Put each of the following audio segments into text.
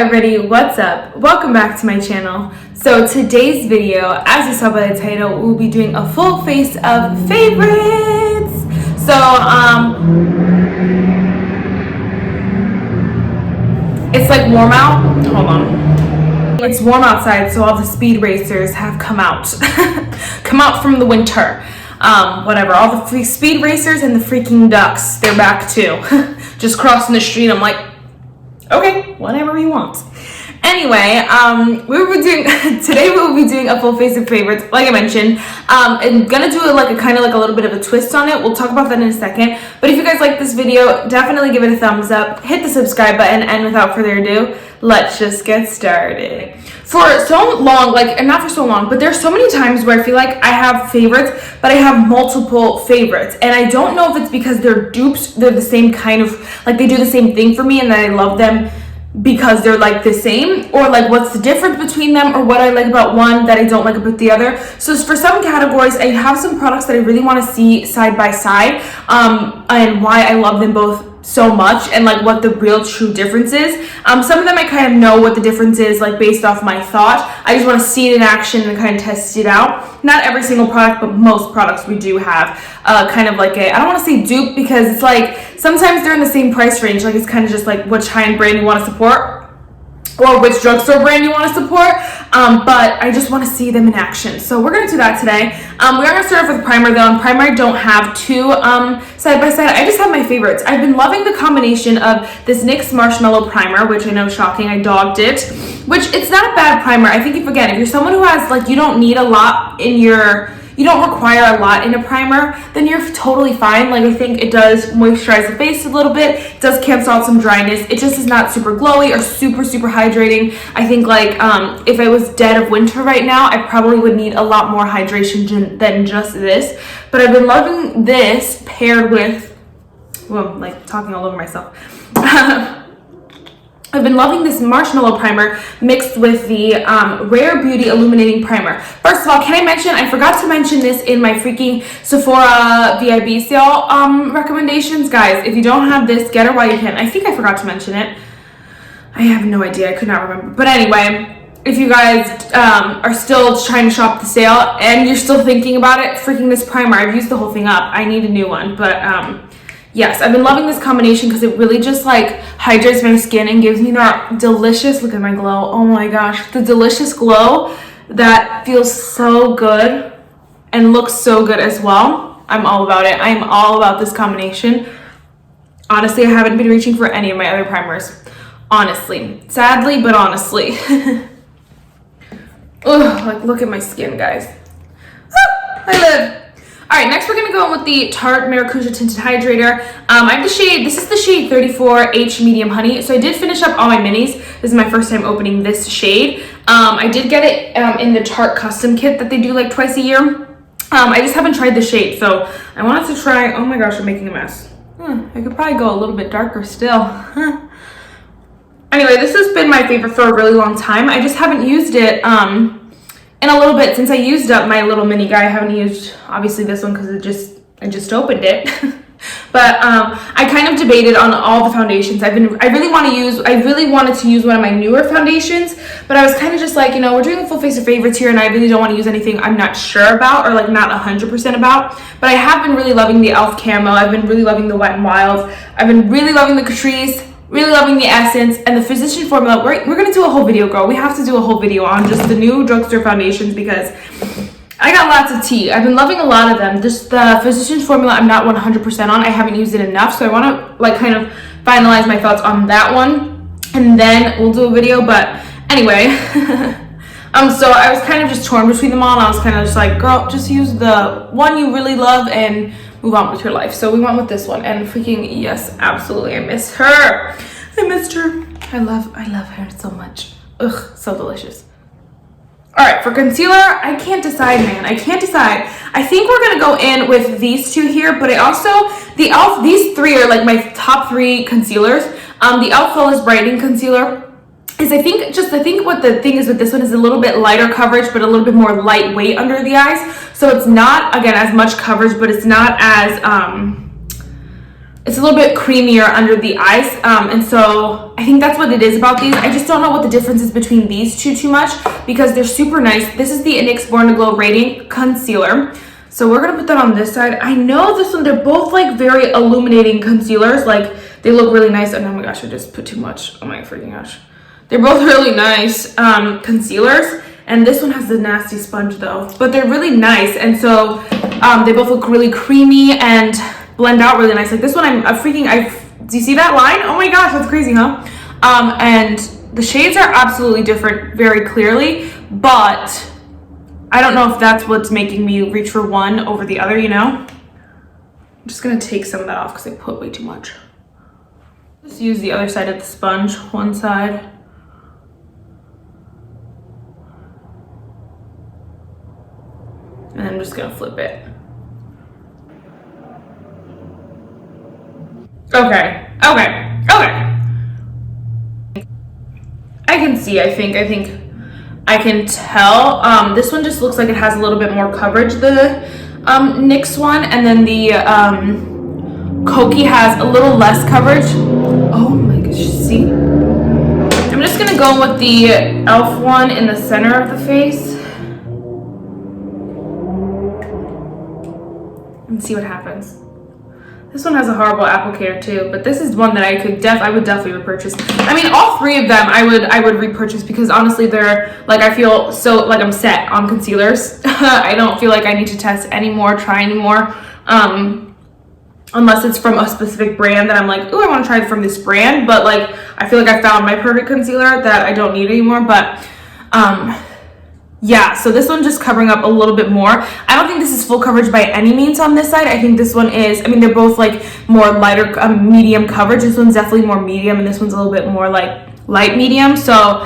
everybody, what's up? Welcome back to my channel. So today's video, as you saw by the title, we'll be doing a full face of favorites. So it's like warm out. Hold on. It's warm outside, so all the speed racers have come out. Come out from the winter. Whatever, all the speed racers and the freaking ducks, they're back too. Just crossing the street, I'm like, okay, whatever you want. Anyway, today we will be doing a full face of favorites, like I mentioned. I'm gonna do it like a little bit of a twist on it. We'll talk about that in a second. But if you guys like this video, definitely give it a thumbs up, hit the subscribe button, and without further ado, let's just get started. For so long, and not for so long, but there's so many times where I feel like I have favorites, but I have multiple favorites. And I don't know if it's because they're dupes, they're the same kind of, they do the same thing for me and that I love them because they're the same, or what's the difference between them, or what I like about one that I don't like about the other. So for some categories, I have some products that I really want to see side by side, and why I love them both so much, and what the real true difference is. Some of them I kind of know what the difference is, based off my thought. I just want to see it in action and kind of test it out. Not every single product, but most products we do have kind of I don't want to say dupe, because it's sometimes they're in the same price range. It's kind of just which high-end brand you want to support, or which drugstore brand you want to support, but I just want to see them in action. So we're going to do that today. We are going to start off with primer though, and primer I don't have two side by side. I just have my favorites. I've been loving the combination of this NYX Marshmallow Primer, which I know is shocking, I dogged it, which it's not a bad primer. I think if you're someone who has you don't need a lot in your, you don't require a lot in a primer, then you're totally fine. I think it does moisturize the face a little bit. It does cancel out some dryness. It just is not super glowy or super hydrating. I think if I was dead of winter right now, I probably would need a lot more hydration than just this. But I've been loving this paired with, well, I'm talking all over myself. I've been loving this Marshmallow Primer mixed with the Rare Beauty Illuminating Primer. First of all, can I mention, I forgot to mention this in my freaking Sephora VIB sale recommendations. Guys, if you don't have this, get it while you can. I think I forgot to mention it. I have no idea. I could not remember. But anyway, if you guys are still trying to shop the sale and you're still thinking about it, freaking this primer, I've used the whole thing up. I need a new one. But yes, I've been loving this combination because it really just hydrates my skin and gives me that delicious, look at my glow, oh my gosh, the delicious glow that feels so good and looks so good as well. I'm all about it. I'm all about this combination. Honestly, I haven't been reaching for any of my other primers. Honestly. Sadly, but honestly. Ugh, look at my skin, guys. I live. Alright, next we're going to go in with the Tarte Maracuja Tinted Hydrator. I have the shade, this is the shade 34H Medium Honey. So I did finish up all my minis. This is my first time opening this shade. I did get it in the Tarte custom kit that they do twice a year. I just haven't tried the shade, so I wanted to try, oh my gosh, I'm making a mess. I could probably go a little bit darker still. Anyway, this has been my favorite for a really long time. I just haven't used it in a little bit since I used up my little mini guy. I haven't used obviously this one because I just opened it. But I kind of debated on all the foundations. I really wanted to use one of my newer foundations, but I was kind of just we're doing a full face of favorites here, and I really don't want to use anything I'm not sure about or not 100% about. But I have been really loving the e.l.f. Camo. I've been really loving the Wet n Wild. I've been really loving the Catrice. Really loving the Essence and the Physician Formula. We're going to do a whole video, girl. We have to do a whole video on just the new drugstore foundations because I got lots of tea. I've been loving a lot of them. Just the Physician Formula I'm not 100% on. I haven't used it enough, so I want to kind of finalize my thoughts on that one, and then we'll do a video. But anyway, so I was kind of just torn between them all, and I was kind of just girl, just use the one you really love and move on with your life. So we went with this one, and freaking yes, absolutely, I miss her. I missed her. I love her so much. Ugh, so delicious. All right, for concealer, I can't decide, man. I can't decide. I think we're gonna go in with these two here, but I also, the e.l.f., these three are my top three concealers. The e.l.f. Flawless Brightening Concealer is, I think what the thing is with this one is a little bit lighter coverage, but a little bit more lightweight under the eyes. So it's not, again, as much coverage, but it's not as, it's a little bit creamier under the eyes, and so I think that's what it is about these. I just don't know what the difference is between these two too much because they're super nice. This is the NYX Born to Glow Radiant Concealer. So we're gonna put that on this side. I know this one, they're both like very illuminating concealers. Like they look really nice. And oh my gosh, I just put too much. Oh my freaking gosh. They're both really nice concealers. And this one has the nasty sponge though, but they're really nice. And so they both look really creamy and blend out really nice. Like this one, do you see that line? Oh my gosh, that's crazy, huh? And the shades are absolutely different very clearly, but I don't know if that's what's making me reach for one over the other, you know? I'm just gonna take some of that off because I put way too much. Just use the other side of the sponge, one side. And I'm just gonna flip it. Okay. I can see, I think I can tell. This one just looks like it has a little bit more coverage, the NYX one, and then the Kokie has a little less coverage. Oh my gosh, see? I'm just gonna go with the e.l.f. one in the center of the face and see what happens. This one has a horrible applicator too, but this is one that I would definitely repurchase. I mean, all three of them I would repurchase because honestly, they're like, I feel so like I'm set on concealers. I don't feel like I need to test anymore, try anymore, unless it's from a specific brand that I'm like, oh, I want to try it from this brand. But like, I feel like I found my perfect concealer that I don't need anymore. But yeah, so this one just covering up a little bit more. I don't think this is full coverage by any means on this side. I think this one is, I mean, they're both like more lighter, medium coverage. This one's definitely more medium and this one's a little bit more like light medium. So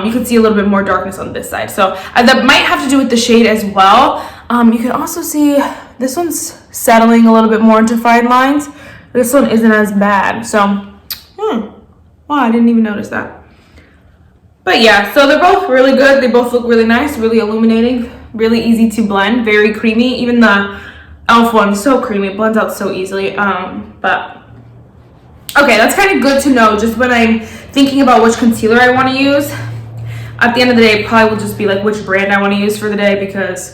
you can see a little bit more darkness on this side. So that might have to do with the shade as well. You can also see this one's settling a little bit more into fine lines. This one isn't as bad. So, wow, I didn't even notice that. But yeah, so they're both really good. They both look really nice, really illuminating, really easy to blend, very creamy. Even the e.l.f. one, so creamy, it blends out so easily. But okay, that's kind of good to know just when I'm thinking about which concealer I want to use. At the end of the day, it probably will just be like which brand I want to use for the day because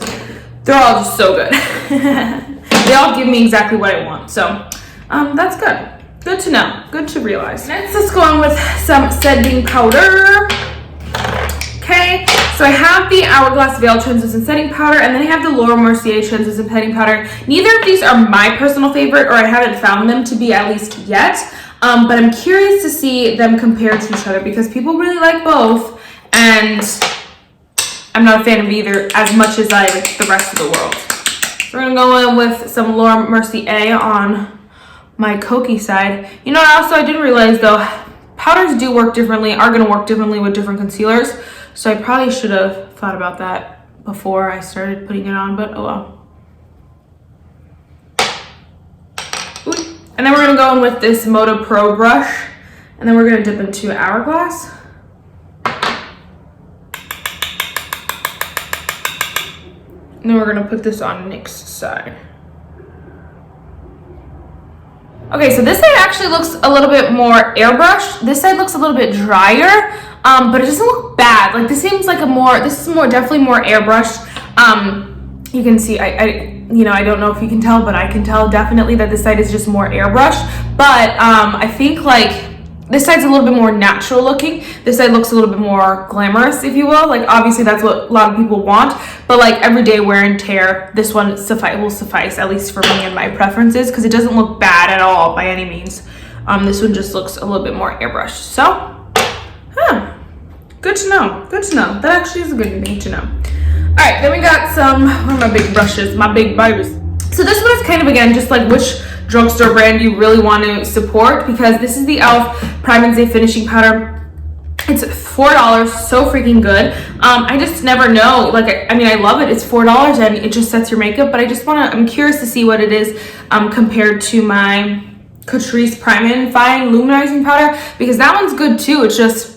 they're all just so good. They all give me exactly what I want. So that's good. Good to know. Good to realize. Next, let's go on with some setting powder. Okay, so I have the Hourglass Veil Translucent Setting Powder, and then I have the Laura Mercier Translucent Setting Powder. Neither of these are my personal favorite, or I haven't found them to be at least yet, but I'm curious to see them compared to each other because people really like both, and I'm not a fan of either as much as I like the rest of the world. So we're gonna go in with some Laura Mercier on my Kokie side. You know what also I didn't realize though, powders do work differently, are gonna work differently with different concealers. So I probably should have thought about that before I started putting it on, but oh well. Ooh. And then we're gonna go in with this Moto Pro brush, and then we're gonna dip into Hourglass. And then we're gonna put this on NYX side. Okay, so this side actually looks a little bit more airbrushed. This side looks a little bit drier, but it doesn't look bad. Like this seems like this is definitely more airbrushed. You can see, I don't know if you can tell, but I can tell definitely that this side is just more airbrushed. But I think like this side's a little bit more natural looking. This side looks a little bit more glamorous, if you will. Like obviously that's what a lot of people want, but like everyday wear and tear, this one will suffice, at least for me and my preferences, because it doesn't look bad at all by any means. This one just looks a little bit more airbrushed. So, good to know. Good to know. That actually is a good thing to know. All right, then we got some, what are my big brushes? My big babies. So this one is kind of, again, just like which drugstore brand you really want to support, because this is the e.l.f. Prime and Stay Finishing Powder. It's $4, so freaking good. I just never know, like, I mean, I love it. It's $4 and it just sets your makeup, but I'm curious to see what it is compared to my Catrice Prime and Fine Luminizing Powder, because that one's good too. It's just,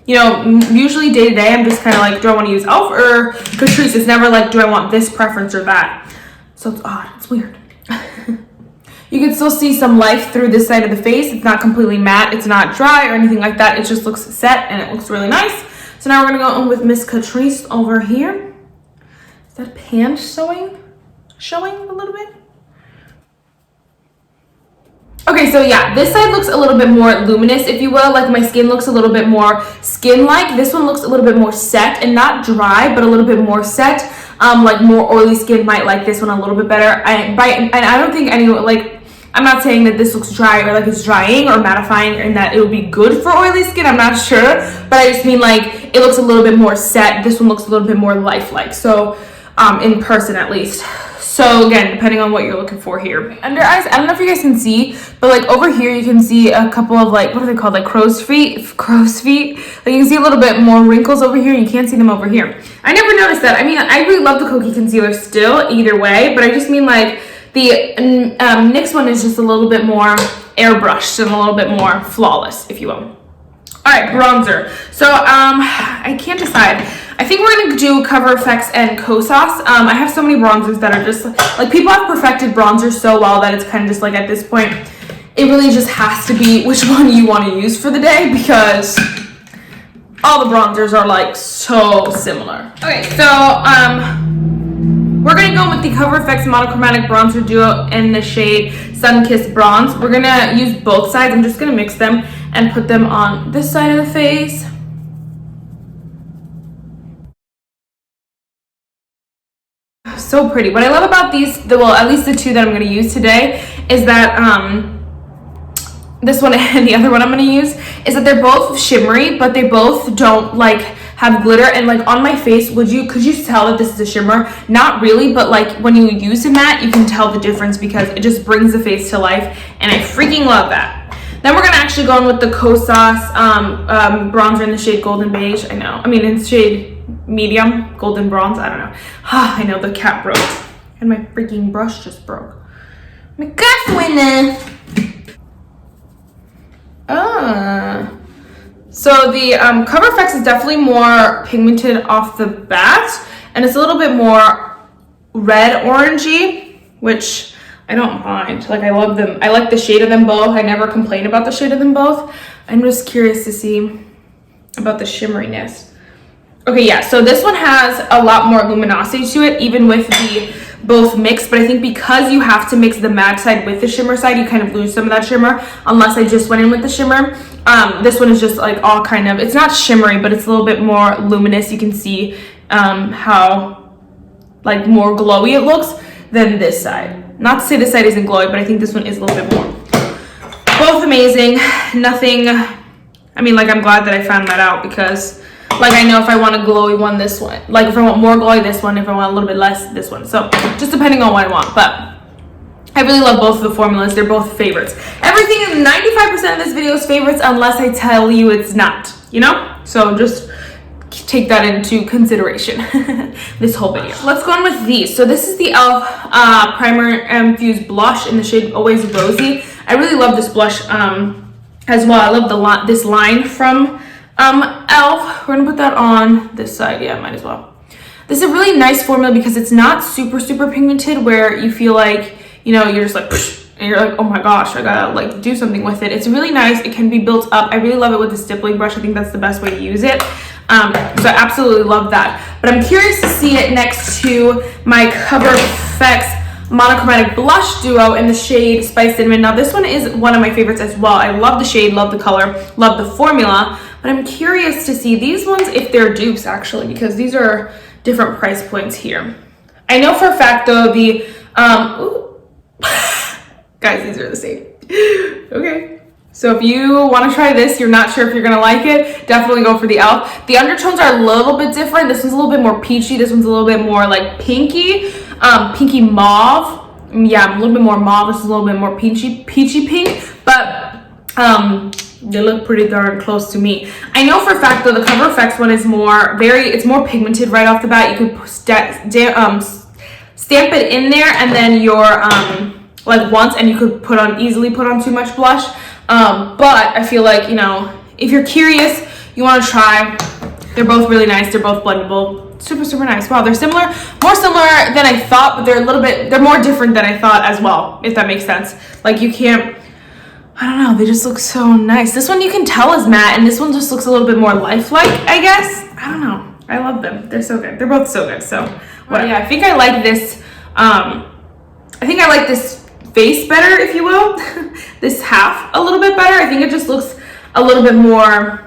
you know, usually day to day, I'm just kind of like, do I want to use e.l.f. or Catrice? It's never like, do I want this preference or that? So it's odd, it's weird. You can still see some life through this side of the face. It's not completely matte. It's not dry or anything like that. It just looks set and it looks really nice. So now we're gonna go in with Miss Catrice over here. Is that pan showing a little bit? Okay, so yeah, this side looks a little bit more luminous, if you will. Like my skin looks a little bit more skin-like. This one looks a little bit more set and not dry, but a little bit more set. Like more oily skin might like this one a little bit better. And I don't think anyone, like, I'm not saying that this looks dry or like it's drying or mattifying and that it would be good for oily skin. I'm not sure, but I just mean like it looks a little bit more set. This one looks a little bit more lifelike. So in person at least. So again, depending on what you're looking for here. Under eyes, I don't know if you guys can see, but like over here you can see a couple of like, what are they called? Like crow's feet. Like you can see a little bit more wrinkles over here. You can't see them over here. I never noticed that. I mean, I really love the Kokie concealer still either way, but I just mean like the NYX one is just a little bit more airbrushed and a little bit more flawless, if you will. All right, bronzer. So I can't decide. I think we're gonna do Cover FX and Kosas. I have so many bronzers that are just like people have perfected bronzers so well that it's kind of just like at this point, it really just has to be which one you want to use for the day because all the bronzers are like so similar. Okay, so we're gonna go with the Cover FX Monochromatic Bronzer Duo in the shade Sunkissed Bronze. We're gonna use both sides. I'm just gonna mix them and put them on this side of the face. So pretty. What I love about these, well, at least the two that I'm going to use today, is that this one and the other one I'm going to use, is that they're both shimmery, but they both don't like have glitter. And like on my face, could you tell that this is a shimmer? Not really, but like when you use a matte, you can tell the difference because it just brings the face to life, and I freaking love that. Then we're going to actually go in with the Kosas bronzer in the shade Golden Beige. I know. I mean, in the shade medium, golden bronze. I don't know. I know the cap broke. And my freaking brush just broke. My gosh, winner. So the Cover FX is definitely more pigmented off the bat. And it's a little bit more red orangey, which I don't mind. Like, I love them. I like the shade of them both. I never complain about the shade of them both. I'm just curious to see about the shimmeriness. Okay, yeah, so this one has a lot more luminosity to it, even with the both mixed, but I think because you have to mix the matte side with the shimmer side, you kind of lose some of that shimmer, unless I just went in with the shimmer. This one is just like all kind of, it's not shimmery, but it's a little bit more luminous. You can see how like more glowy it looks than this side. Not to say this side isn't glowy, but I think this one is a little bit more. Both amazing, nothing, I mean, like I'm glad that I found that out because like I know if I want a glowy one, this one. Like if I want more glowy, this one. If I want a little bit less, this one. So just depending on what I want. But I really love both of the formulas. They're both favorites. Everything in 95% of this video is favorites unless I tell you it's not, you know? So just take that into consideration this whole video. Let's go on with these. So this is the e.l.f. Primer Infused Blush in the shade Always Rosy. I really love this blush as well. I love this line from e.l.f. We're gonna put that on this side. Yeah, might as well. This is a really nice formula because it's not super pigmented where you feel like, you know, you're just like psh, and you're like, oh my gosh, I gotta like do something with it. It's really nice. It can be built up. I really love it with the stippling brush. I think that's the best way to use it. So I absolutely love that. But I'm curious to see it next to my Cover FX Monochromatic Blush Duo in the shade Spice Cinnamon. Now this one is one of my favorites as well. I love the shade, love the color, love the formula. But I'm curious to see these ones if they're dupes actually, because these are different price points here. I know for a fact though the guys, these are the same. Okay, so if you want to try this, you're not sure if you're gonna like it, definitely go for the e.l.f. The undertones are a little bit different. This one's a little bit more peachy. This one's a little bit more like pinky, pinky mauve. Yeah, a little bit more mauve. This is a little bit more peachy pink, but they look pretty darn close to me. I know for a fact though the Cover FX one is it's more pigmented right off the bat. You could stamp it in there and then your like once, and you could easily put on too much blush. But I feel like, you know, if you're curious, you want to try, They're both really nice. They're both blendable. Super, super nice. Wow, they're similar, more similar than I thought, but they're more different than I thought as well, if that makes sense. Like you can't, I don't know, they just look so nice. This one you can tell is matte, and this one just looks a little bit more lifelike, I guess. I don't know. I love them. They're so good. They're both so good. So, well, yeah, I think I like this. I think I like this face better, if you will. This half a little bit better. I think it just looks a little bit more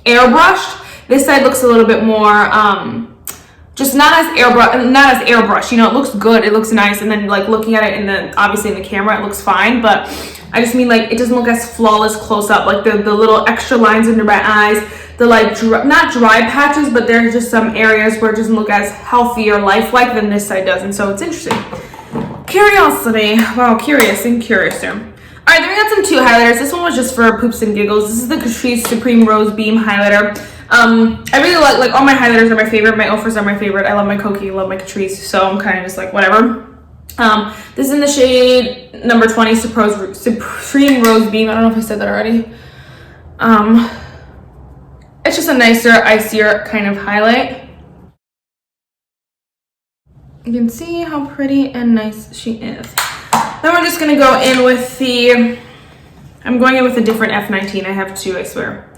airbrushed. This side looks a little bit more just not as airbrush. You know, it looks good. It looks nice. And then like looking at it obviously in the camera, it looks fine. But I just mean like it doesn't look as flawless close up. Like the little extra lines under my eyes. The like not dry patches, but there's just some areas where it doesn't look as healthy or lifelike than this side does, and so it's interesting. Curiosity. Wow, curious and curiouser. All right, then we got some 2 highlighters. This one was just for poops and giggles. This is the Catrice Supreme Rose Beam highlighter. I really like all my highlighters are my favorite. My offers are my favorite. I love my Kokie, I love my Catrice, so I'm kind of just like whatever. This is in the shade number 20, Supreme Rose Beam. I don't know if I said that already. It's just a nicer, icier kind of highlight. You can see how pretty and nice she is. Then we're just gonna go in with I'm going in with a different F19. I have 2, I swear.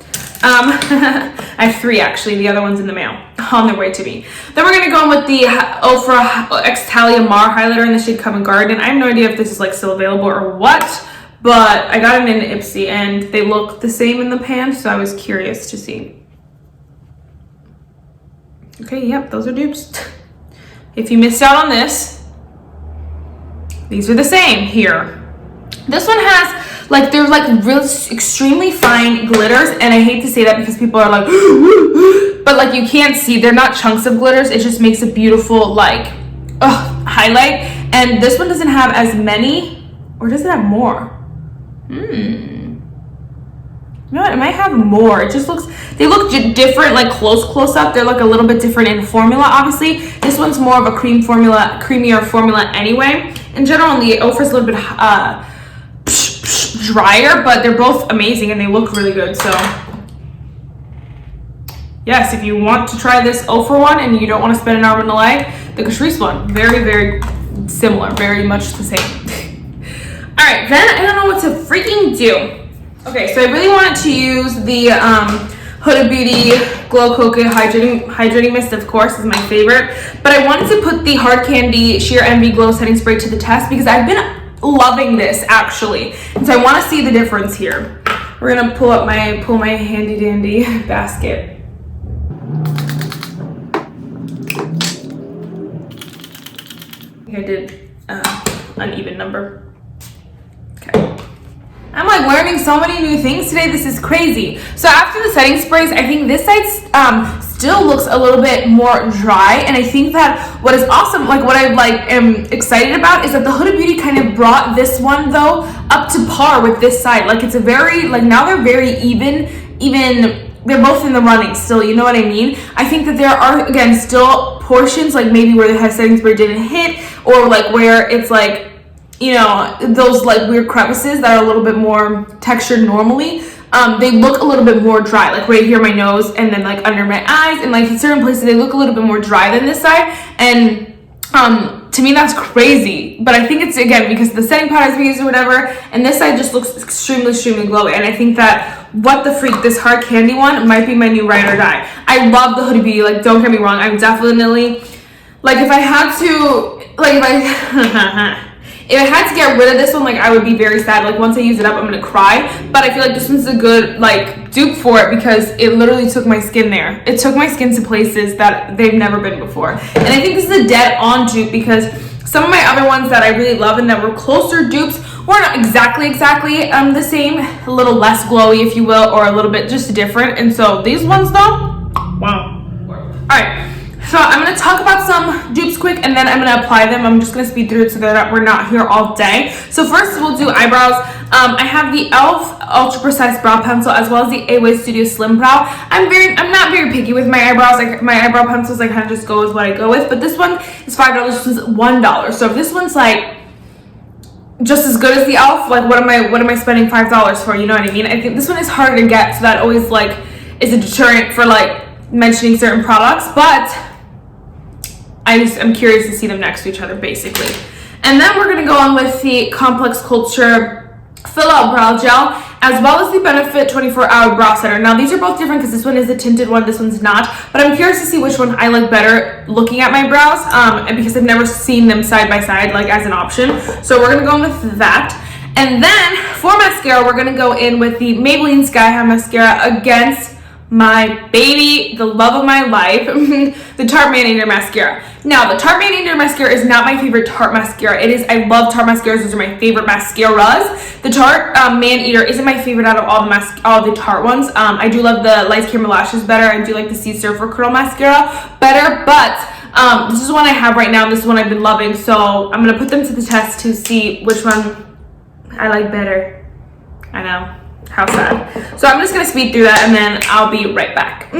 I have 3 actually. The other one's in the mail, on their way to me. Then we're gonna go in with the Ofra X Talia Mar highlighter in the shade Covent Garden. I have no idea if this is like still available or what, but I got it in Ipsy and they look the same in the pan, so I was curious to see. Okay, yep, those are dupes. If you missed out on this, these are the same here. This one has, like, they're like real extremely fine glitters, and I hate to say that because people are like, but like you can't see, they're not chunks of glitters. It just makes a beautiful like highlight. And this one doesn't have as many, or does it have more? You know what, it might have more. It just looks, they look different, like close up. They're like a little bit different in formula, obviously. This one's more of a creamier formula anyway. In general, the Ofra's a little bit drier, but they're both amazing and they look really good. So yes, if you want to try this Ofra one and you don't want to spend an arm and a leg, the Catrice one, very, very similar, very much the same. All right, then I don't know what to freaking do. Okay, so I really wanted to use the Huda Beauty Glow Coco Hydrating Mist, of course, is my favorite. But I wanted to put the Hard Candy Sheer Envy Glow Setting Spray to the test because I've been loving this, actually. And so I want to see the difference here. We're going to pull my handy dandy basket. I think I did uneven number. Okay. I'm like learning so many new things today. This is crazy. So after the setting sprays, I think this side still looks a little bit more dry. And I think that what is awesome, like what I am excited about, is that the Huda Beauty kind of brought this one though up to par with this side. Like it's a very, like now they're very even they're both in the running still, you know what I mean? I think that there are, again, still portions like maybe where the setting spray didn't hit, or like where it's like, you know, those like weird crevices that are a little bit more textured normally. They look a little bit more dry, like right here my nose and then like under my eyes, and like in certain places they look a little bit more dry than this side. And to me that's crazy, but I think it's again because the setting powders we use or whatever, and this side just looks extremely glowy. And I think that what the freak, this Hard Candy one might be my new ride or die. I love the Huda Beauty, like don't get me wrong, I'm definitely like if I had to, like if I had to get rid of this one, like I would be very sad. Like once I use it up, I'm gonna cry. But I feel like this one's a good like dupe for it because it literally took my skin there. It took my skin to places that they've never been before. And I think this is a dead on dupe because some of my other ones that I really love and that were closer dupes were not exactly the same, a little less glowy, if you will, or a little bit just different. And so these ones though, wow. All right. So I'm going to talk about some dupes quick and then I'm going to apply them. I'm just going to speed through it so that we're not here all day. So first we'll do eyebrows. I have the e.l.f. Ultra Precise Brow Pencil as well as the A-Way Studio Slim Brow. I'm not very picky with my eyebrows. Like my eyebrow pencils, I kind of just go with what I go with. But this one is $5, this one's $1. So if this one's like just as good as the e.l.f., like what am I spending $5 for? You know what I mean? I think this one is harder to get, so that always like is a deterrent for like mentioning certain products, but I'm curious to see them next to each other basically. And then we're going to go on with the Complex Culture Fill Out Brow Gel, as well as the Benefit 24-Hour Brow Setter. Now these are both different because this one is the tinted one, this one's not, but I'm curious to see which one I like better looking at my brows, and because I've never seen them side by side like as an option. So we're going to go in with that. And then for mascara, we're going to go in with the Maybelline Sky High Mascara against my baby, the love of my life, the Tarte Man Eater Mascara. Now, the Tarte Man Eater Mascara is not my favorite Tarte mascara. It is, I love Tarte mascaras. Those are my favorite mascaras. The Tarte Man Eater isn't my favorite out of all the Tarte ones. I do love the Lights Camera Lashes better. I do like the Sea Surfer Curl Mascara better, but this is one I have right now. This is one I've been loving, so I'm going to put them to the test to see which one I like better. I know. How sad. So I'm just going to speed through that and then I'll be right back.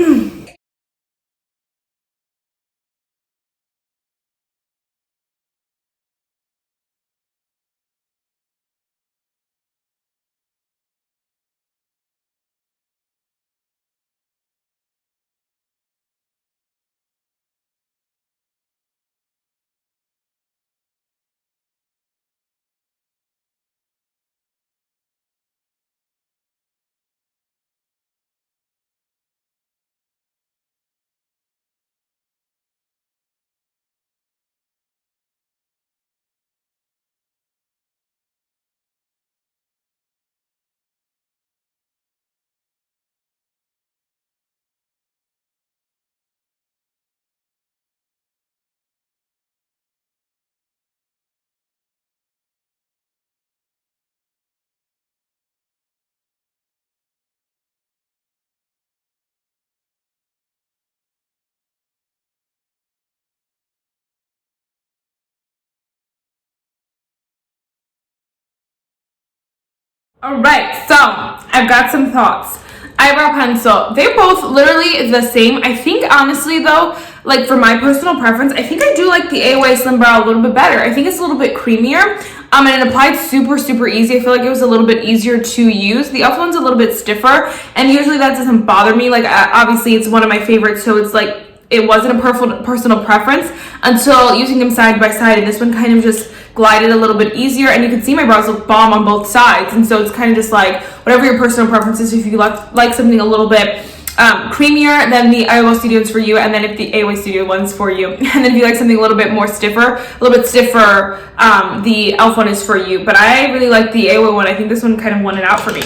Alright, so I've got some thoughts. Eyebrow pencil, they're both literally the same. I think honestly though, like for my personal preference, I think I do like the AOA Slim Brow a little bit better. I think it's a little bit creamier, and it applied super easy. I feel like it was a little bit easier to use. The other one's a little bit stiffer, and usually that doesn't bother me. Like obviously it's one of my favorites, so it's like it wasn't a personal preference until using them side by side, and this one kind of just glided a little bit easier, and you can see my brows look bomb on both sides. And so it's kind of just like whatever your personal preference is. If you like something a little bit creamier, then the Eyebrow Studio is for you, and then if the AOA Studio one's for you, and then if you like something a little bit more stiffer, the e.l.f. one is for you. But I really like the AOA one. I think this one kind of won it out for me.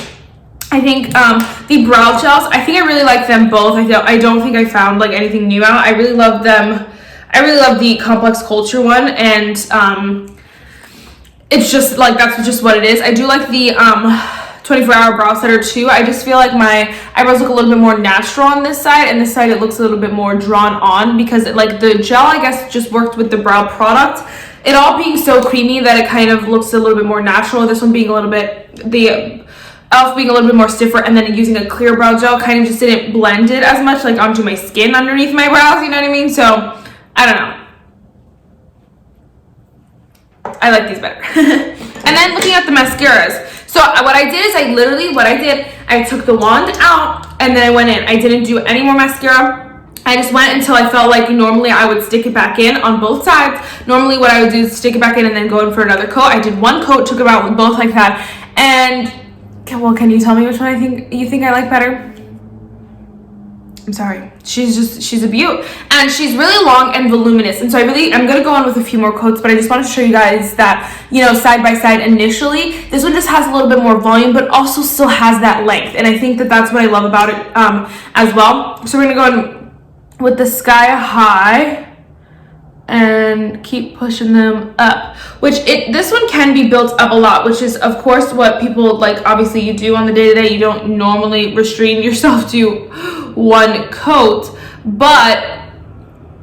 I think the brow gels, I think I really like them both. I don't think I found like anything new out. I really love them. I really love the Complex Culture one, and it's just like that's just what it is. I do like the 24-hour brow setter too. I just feel like my eyebrows look a little bit more natural on this side, and this side it looks a little bit more drawn on, because like the gel I guess just worked with the brow product, it all being so creamy that it kind of looks a little bit more natural. This one being a little bit, the e.l.f. being a little bit more stiffer, and then using a clear brow gel kind of just didn't blend it as much like onto my skin underneath my brows, you know what I mean? So I don't know, I like these better. And then looking at the mascaras, so what I did is I took the wand out and then I went in. I didn't do any more mascara. I just went until I felt like normally I would stick it back in on both sides. Normally what I would do is stick it back in and then go in for another coat. I did one coat, took it out with both like that. And well, can you tell me which one you think I like better? I'm sorry. She's a beaut, and she's really long and voluminous, and so I'm gonna go on with a few more coats, but I just wanted to show you guys that, you know, side by side initially, this one just has a little bit more volume, but also still has that length, and I think that that's what I love about it as well. So we're gonna go in with the Sky High and keep pushing them up, this one can be built up a lot, which is of course what people like obviously you do on the day-to-day. You don't normally restrain yourself to one coat, but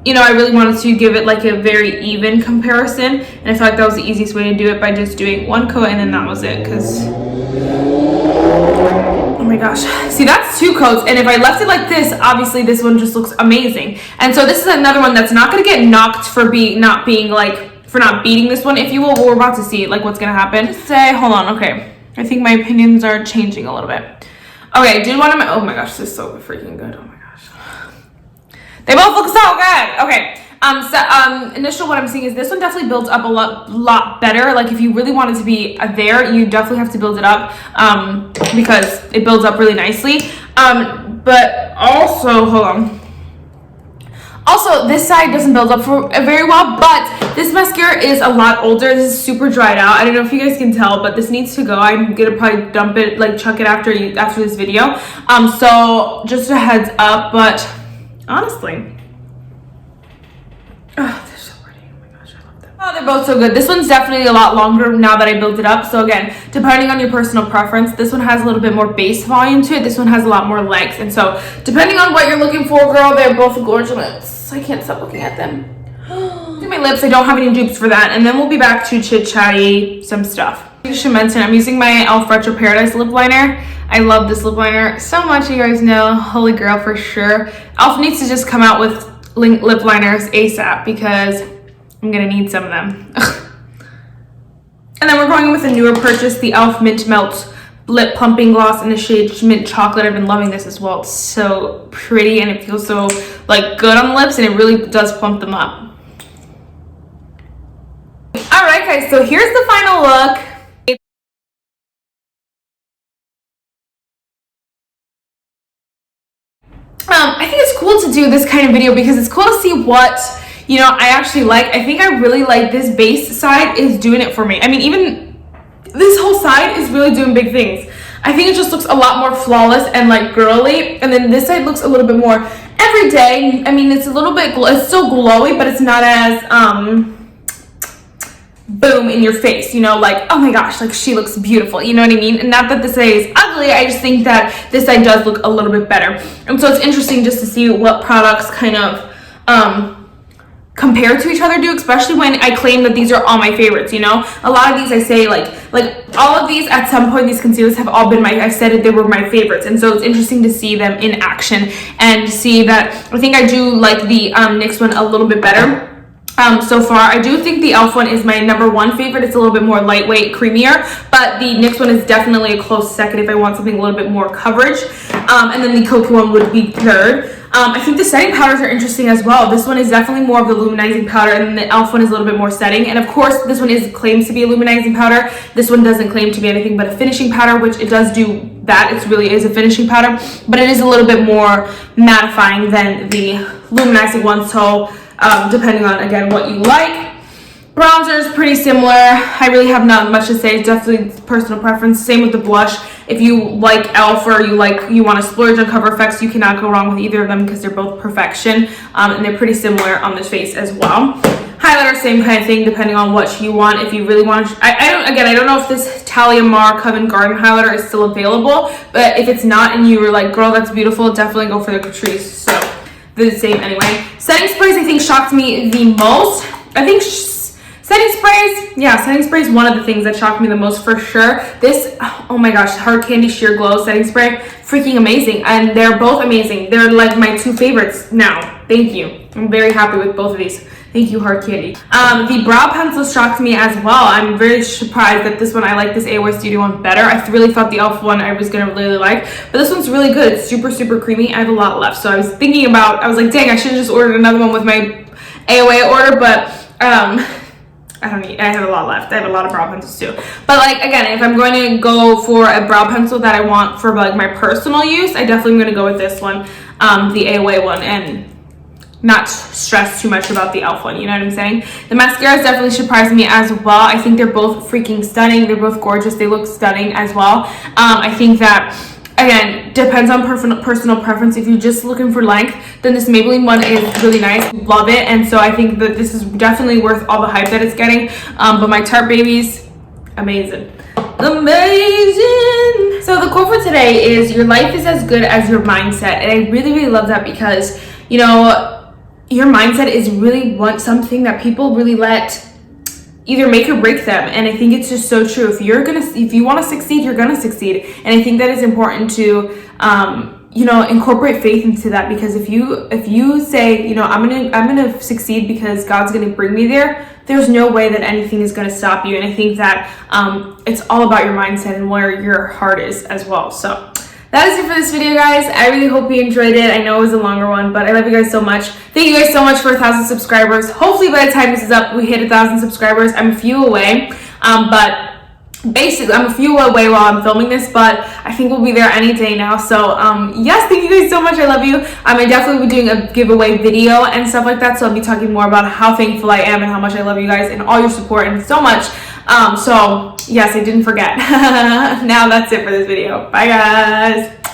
you know, I really wanted to give it like a very even comparison, and I felt like that was the easiest way to do it, by just doing one coat and then that was it. Because oh my gosh, see, that's two coats, and if I left it like this, obviously this one just looks amazing. And so this is another one that's not going to get knocked for not beating this one, if you will. We're about to see like what's going to happen. Hold on, okay, I think my opinions are changing a little bit. Okay, do one of my, oh my gosh, this is so freaking good. Oh my gosh. They both look so good. Okay. Initial what I'm seeing is this one definitely builds up a lot better. Like if you really wanted to be there, you definitely have to build it up because it builds up really nicely. But also, hold on. Also, this side doesn't build up very well, but this mascara is a lot older. This is super dried out. I don't know if you guys can tell, but this needs to go. I'm gonna probably dump it, like chuck it after this video. So just a heads up, but honestly, oh, they're so pretty. Oh my gosh, I love them. Oh, they're both so good. This one's definitely a lot longer now that I built it up. So again, depending on your personal preference, this one has a little bit more base volume to it. This one has a lot more length. And so depending on what you're looking for, girl, they're both gorgeous. I can't stop looking at them. Do my lips. I don't have any dupes for that. And then we'll be back to chit-chatty some stuff. I should mention, I'm using my e.l.f. Retro Paradise lip liner. I love this lip liner so much. You guys know, holy girl for sure. e.l.f. needs to just come out with lip liners ASAP because I'm gonna need some of them. And then we're going with a newer purchase, the e.l.f. Mint Melt Lip Plumping Gloss in the shade Mint Chocolate. I've been loving this as well. It's so pretty and it feels so like good on the lips and it really does plump them up. All right, guys, so here's the final look. I think it's cool to do this kind of video because it's cool to see what, you know, I actually like. I think I really like this base side is doing it for me. I mean, even this whole side is really doing big things. I think it just looks a lot more flawless and like girly. And then this side looks a little bit more everyday. I mean, it's a little bit, it's still glowy, but it's not as, boom in your face, you know, like, oh my gosh, like she looks beautiful, you know what I mean? And not that this side is ugly, I just think that this side does look a little bit better. And so it's interesting just to see what products kind of compare to each other do, especially when I claim that these are all my favorites, you know? A lot of these I say like all of these at some point, these concealers have all been I said that they were my favorites. And so it's interesting to see them in action and see that I think I do like the NYX one a little bit better. So far, I do think the e.l.f. one is my #1 favorite. It's a little bit more lightweight, creamier, but the NYX one is definitely a close second if I want something a little bit more coverage. And then the Kokie one would be third. I think the setting powders are interesting as well. This one is definitely more of the luminizing powder, and the e.l.f. one is a little bit more setting. And of course, this one claims to be a luminizing powder. This one doesn't claim to be anything but a finishing powder, which it does do that. It really is a finishing powder, but it is a little bit more mattifying than the luminizing one. So depending on, again, what you like. Bronzer is pretty similar. I really have not much to say. It's definitely personal preference. Same with the blush. If you like e.l.f. or you want to splurge on cover effects, you cannot go wrong with either of them because they're both perfection. And they're pretty similar on this face as well. Highlighter, same kind of thing, depending on what you want. If you really want to, I don't know if this Talia Mar Coved Garden highlighter is still available, but if it's not and you were like, girl, that's beautiful, definitely go for the Catrice. So they're the same anyway. Setting sprays, I think, shocked me the most. I think setting spray is one of the things that shocked me the most for sure. This, oh my gosh, Hard Candy Sheer Glow setting spray, freaking amazing. And they're both amazing. They're like my 2 favorites now. Thank you. I'm very happy with both of these. Thank you, Hard Candy. The brow pencil shocked me as well. I'm very surprised that this one, I like this AOA Studio one better. I really thought the e.l.f. one I was gonna really like, but this one's really good. It's super, super creamy. I have a lot left. So I was thinking about, I was like, dang, I should have just ordered another one with my AOA order, but I have a lot left. I have a lot of brow pencils too. But like, again, if I'm going to go for a brow pencil that I want for like my personal use, I definitely am going to go with this one, the AOA one, and not stress too much about the e.l.f. one, you know what I'm saying? The mascaras definitely surprised me as well. I think they're both freaking stunning. They're both gorgeous. They look stunning as well. I think that, again, depends on personal preference. If you're just looking for length, then this Maybelline one is really nice. Love it. And so I think that this is definitely worth all the hype that it's getting. But my Tarte babies, amazing. Amazing. So the quote for today is, your life is as good as your mindset. And I really, really love that because, you know, your mindset is really something that people really let either make or break them. And I think it's just so true. If you want to succeed, you're gonna succeed. And I think that is important to you know, incorporate faith into that, because if you say, you know, I'm gonna succeed because God's gonna bring me there, there's no way that anything is gonna stop you. And I think that it's all about your mindset and where your heart is as well. So that is it for this video, guys. I really hope you enjoyed it. I know it was a longer one, but I love you guys so much. Thank you guys so much for 1,000 subscribers. Hopefully by the time this is up, we hit 1,000 subscribers. I'm a few away, but basically I'm a few away while I'm filming this, but I think we'll be there any day now. So yes, thank you guys so much. I love you. I definitely will be doing a giveaway video and stuff like that, so I'll be talking more about how thankful I am and how much I love you guys and all your support and so much. So yes, I didn't forget. Now that's it for this video. Bye guys.